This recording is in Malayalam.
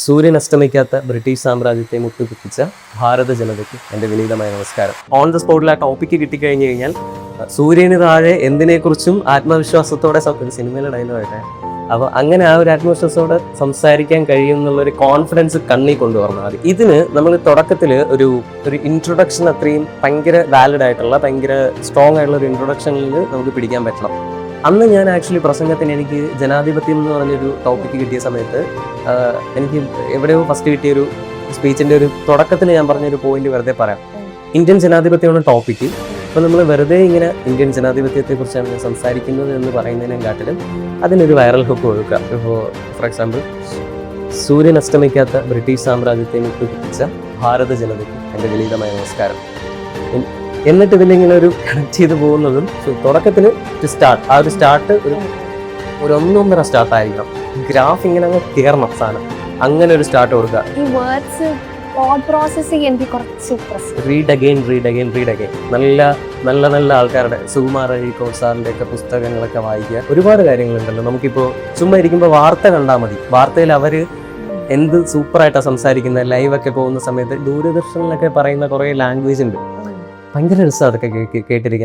സൂര്യൻ അസ്തമിക്കാത്ത ബ്രിട്ടീഷ് സാമ്രാജ്യത്തെ മുട്ടുകുത്തിച്ച ഭാരത ജനതയ്ക്ക് എൻ്റെ വിനീതമായ നമസ്കാരം. ഓൺ ദ സ്പോട്ടിൽ ആ ടോപ്പിക്ക് കിട്ടിക്കഴിഞ്ഞു കഴിഞ്ഞാൽ സൂര്യന് താഴെ എന്തിനെക്കുറിച്ചും ആത്മവിശ്വാസത്തോടെ ഒരു സിനിമയിലെ ഡയലോഗായിട്ട് അപ്പോൾ അങ്ങനെ ആ ഒരു ആത്മവിശ്വാസത്തോടെ സംസാരിക്കാൻ കഴിയും എന്നുള്ളൊരു കോൺഫിഡൻസ് കണ്ണിൽ കൊണ്ടുവരണം. അത് ഇതിന് നമ്മൾ തുടക്കത്തിൽ ഒരു ഇൻട്രൊഡക്ഷൻ അത്രയും ഭയങ്കര വാലിഡ് ആയിട്ടുള്ള ഭയങ്കര സ്ട്രോങ് ആയിട്ടുള്ള ഒരു ഇൻട്രൊഡക്ഷനിൽ നമുക്ക് പിടിക്കാൻ പറ്റണം. അന്ന് ഞാൻ ആക്ച്വലി പ്രസംഗത്തിന് എനിക്ക് ജനാധിപത്യം എന്ന് പറഞ്ഞൊരു ടോപ്പിക്ക് കിട്ടിയ സമയത്ത് എനിക്ക് എവിടെയോ ഫസ്റ്റ് കിട്ടിയൊരു സ്പീച്ചിൻ്റെ ഒരു തുടക്കത്തിൽ ഞാൻ പറഞ്ഞൊരു പോയിന്റ് വെറുതെ പറയാം. ഇന്ത്യൻ ജനാധിപത്യമാണ് ടോപ്പിക്ക്. അപ്പോൾ നമ്മൾ വെറുതെ ഇങ്ങനെ ഇന്ത്യൻ ജനാധിപത്യത്തെക്കുറിച്ചാണ് ഞാൻ സംസാരിക്കുന്നത് എന്ന് പറയുന്നതിനെക്കാട്ടിലും അതിനൊരു വൈറൽ ഹുക്ക് കൊടുക്കുക. ഇപ്പോൾ ഫോർ എക്സാമ്പിൾ, സൂര്യൻ അസ്തമിക്കാത്ത ബ്രിട്ടീഷ് സാമ്രാജ്യത്തെ മുട്ടുകുത്തിച്ച ഭാരത ജനതയ്ക്ക് എൻ്റെ വിനീതമായ നമസ്കാരം. എന്നിട്ട് ഇതിലിങ്ങനെ ഒരു കണക്ട് ചെയ്ത് പോകുന്നതും തുടക്കത്തിൽ ആ ഒരു സ്റ്റാർട്ട് ഒരു ഒന്നൊന്നര സ്റ്റാർട്ടായിരിക്കണം. ഗ്രാഫ് ഇങ്ങനെ അങ്ങ് കയറണം സാധനം, അങ്ങനെ ഒരു സ്റ്റാർട്ട് കൊടുക്കുക. റീഡ് അഗെയിൻ നല്ല നല്ല നല്ല ആൾക്കാരുടെ സുകുമാർ അഴീക്കോട് സാറിൻ്റെ ഒക്കെ പുസ്തകങ്ങളൊക്കെ വായിക്കുക. ഒരുപാട് കാര്യങ്ങളുണ്ടല്ലോ. നമുക്കിപ്പോൾ ചുമ്മാ ഇരിക്കുമ്പോൾ വാർത്ത കണ്ടാൽ മതി. വാർത്തയിൽ അവർ എന്ത് സൂപ്പറായിട്ടാണ് സംസാരിക്കുന്നത്. ലൈവൊക്കെ പോകുന്ന സമയത്ത് ദൂരദർശനിലൊക്കെ പറയുന്ന കുറേ ലാംഗ്വേജ് ഉണ്ട്. ഭയങ്കര രസമാണ് അതൊക്കെ കേട്ടിരിക്കാൻ.